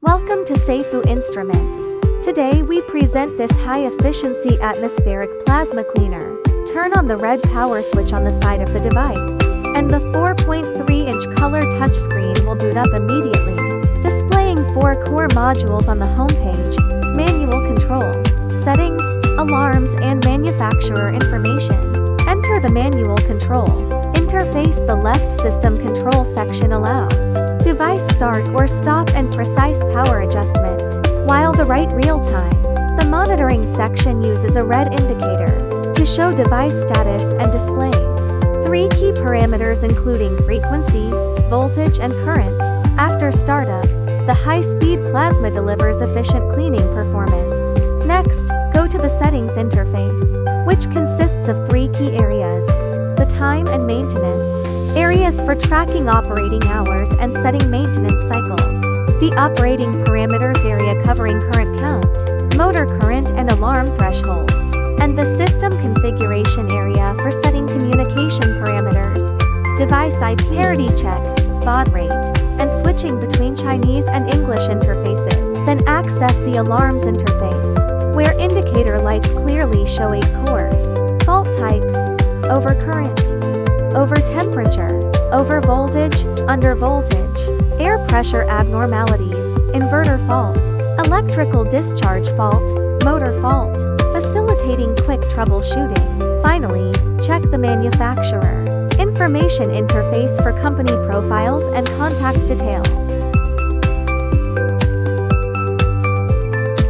Welcome to Seifu Instruments. Today we present this high-efficiency atmospheric plasma cleaner. Turn on the red power switch on the side of the device, and the 4.3-inch color touchscreen will boot up immediately, displaying 4 core modules on the homepage: manual control, settings, alarms, and manufacturer information. Enter the manual control interface. The left system control section allows device start or stop and precise power adjustment, while the right real-time. The monitoring section uses a red indicator to show device status and displays 3 key parameters including frequency, voltage, and current. After startup, the high-speed plasma delivers efficient cleaning performance. Next, go to the settings interface, which consists of 3 key areas: the time and maintenance areas for tracking operating hours and setting maintenance cycles, the operating parameters area covering current count, motor current, and alarm thresholds, and the system configuration area for setting communication parameters, device IP parity check, baud rate, and switching between Chinese and English interfaces. Then access the alarms interface, where indicator lights clearly show 8 cores, fault types: overcurrent, over temperature, over voltage, under voltage, air pressure abnormalities, inverter fault, electrical discharge fault, motor fault, facilitating quick troubleshooting. Finally, check the manufacturer information interface for company profiles and contact details.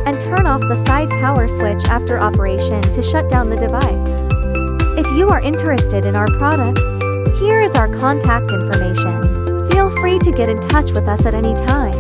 And turn off the side power switch after operation to shut down the device. If you are interested in our products, here is our contact information. Feel free to get in touch with us at any time.